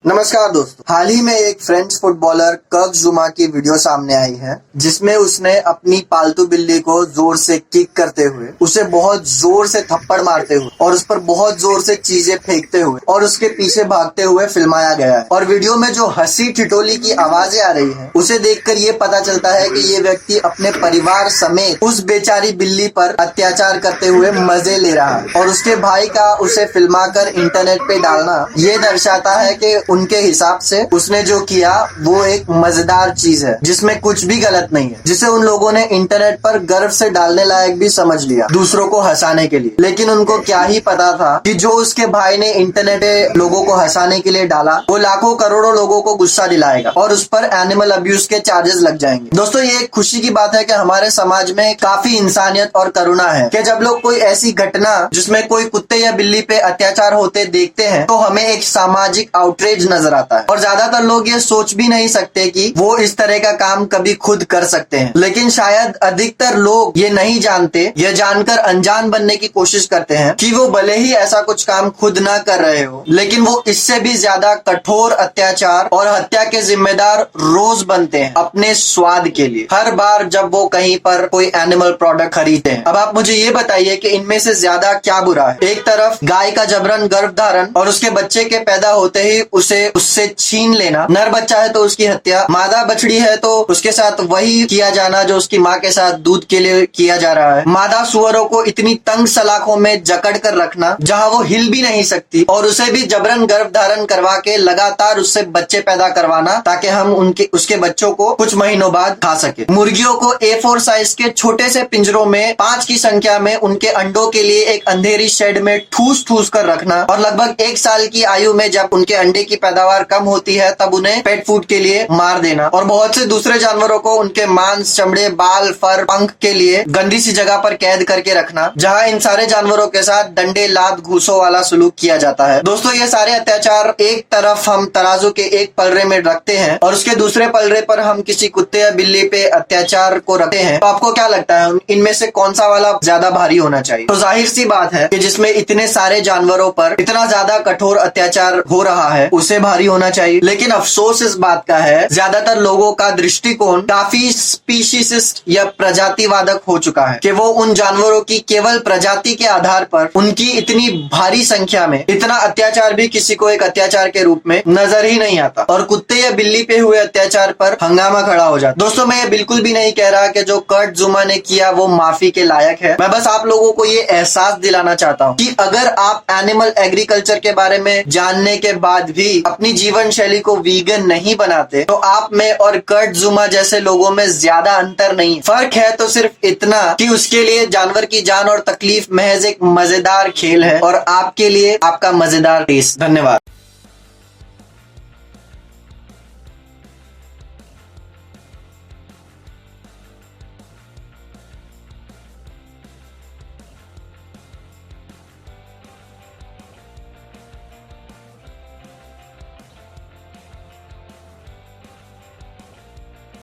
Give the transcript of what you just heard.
नमस्कार दोस्तों, हाल ही में एक फ्रेंच फुटबॉलर कर्क जुमा की वीडियो सामने आई है जिसमें उसने अपनी पालतू बिल्ली को जोर से किक करते हुए, उसे बहुत जोर से थप्पड़ मारते हुए और उस पर बहुत जोर से चीजें फेंकते हुए और उसके पीछे भागते हुए फिल्माया गया है। और वीडियो में जो हंसी ठिठोली की आवाजें आ रही है उसे देखकर ये पता चलता है कि ये व्यक्ति अपने परिवार समेत उस बेचारी बिल्ली पर अत्याचार करते हुए मजे ले रहा है। और उसके भाई का उसे फिल्माकर इंटरनेट पे डालना ये दर्शाता है कि उनके हिसाब से उसने जो किया वो एक मजेदार चीज है जिसमें कुछ भी गलत नहीं है, जिसे उन लोगों ने इंटरनेट पर गर्व से डालने लायक भी समझ लिया दूसरों को हंसाने के लिए। लेकिन उनको क्या ही पता था कि जो उसके भाई ने इंटरनेट पे लोगों को हंसाने के लिए डाला वो लाखों करोड़ों लोगों को गुस्सा दिलाएगा और उस पर एनिमल अब्यूज के चार्जेस लग जाएंगे। दोस्तों, ये एक खुशी की बात है कि हमारे समाज में काफी इंसानियत और करुणा है कि जब लोग कोई ऐसी घटना जिसमें कोई कुत्ते या बिल्ली पे अत्याचार होते देखते हैं तो हमें एक सामाजिक आउटरीच नजर आता है। और ज्यादातर लोग ये सोच भी नहीं सकते कि वो इस तरह का काम कभी खुद कर सकते हैं। लेकिन शायद अधिकतर लोग ये नहीं जानते, ये जानकर अनजान बनने की कोशिश करते हैं कि वो भले ही ऐसा कुछ काम खुद ना कर रहे हो, लेकिन वो इससे भी ज्यादा कठोर अत्याचार और हत्या के जिम्मेदार रोज बनते हैं अपने स्वाद के लिए, हर बार जब वो कहीं पर कोई एनिमल प्रोडक्ट खरीदते हैं। अब आप मुझे ये बताइए कि इनमें से ज्यादा क्या बुरा है? एक तरफ गाय का जबरन गर्भधारण और उसके बच्चे के पैदा होते ही उससे छीन लेना, नर बच्चा है तो उसकी हत्या, मादा बछड़ी है तो उसके साथ वही किया जाना जो उसकी माँ के साथ दूध के लिए किया जा रहा है, मादा सुअरों को इतनी तंग सलाखों में जकड़ कर रखना जहाँ वो हिल भी नहीं सकती और उसे भी जबरन गर्भधारण करवा के लगातार उससे बच्चे पैदा करवाना ताकि हम उसके बच्चों को कुछ महीनों बाद खा सके। मुर्गियों को A4 साइज के छोटे से पिंजरों में 5 की संख्या में उनके अंडों के लिए एक अंधेरी शेड में ठूस ठूस कर रखना और लगभग 1 साल की आयु में जब उनके अंडे की पैदावार कम होती है तब उन्हें पेट फूड के लिए मार देना। और बहुत से दूसरे जानवरों को उनके मांस, चमड़े, बाल, फर, पंख के लिए गंदी सी जगह पर कैद करके रखना जहां इन सारे जानवरों के साथ डंडे, लात, घूसों वाला सलूक किया जाता है। दोस्तों, ये सारे अत्याचार एक तरफ हम तराजू के एक पलड़े में रखते हैं और उसके दूसरे पलड़े पर हम किसी कुत्ते या बिल्ली पे अत्याचार को रखते हैं, तो आपको क्या लगता है इनमें से कौन सा वाला ज्यादा भारी होना चाहिए? तो जाहिर सी बात है कि जिसमें इतने सारे जानवरों पर इतना ज्यादा कठोर अत्याचार हो रहा है उसे भारी होना चाहिए। लेकिन अफसोस इस बात का है ज्यादातर लोगों का दृष्टिकोण काफी स्पीशीसिस्ट या प्रजातिवादक हो चुका है कि वो उन जानवरों की केवल प्रजाति के आधार पर उनकी इतनी भारी संख्या में इतना अत्याचार भी किसी को एक अत्याचार के रूप में नजर ही नहीं आता और कुत्ते या बिल्ली पे हुए अत्याचार पर हंगामा खड़ा हो जाता। दोस्तों, मैं ये बिल्कुल भी नहीं कह रहा कि जो कर्ट जुमा ने किया वो माफी के लायक है। मैं बस आप लोगों को ये एहसास दिलाना चाहता हूँ कि अगर आप एनिमल एग्रीकल्चर के बारे में जानने के बाद भी अपनी जीवन शैली को वीगन नहीं बनाते तो आप में और कर्ट जुमा जैसे लोगों में ज्यादा अंतर नहीं। फर्क है तो सिर्फ इतना कि उसके लिए जानवर की जान और तकलीफ महज एक मजेदार खेल है और आपके लिए आपका मजेदार टेस्ट। धन्यवाद।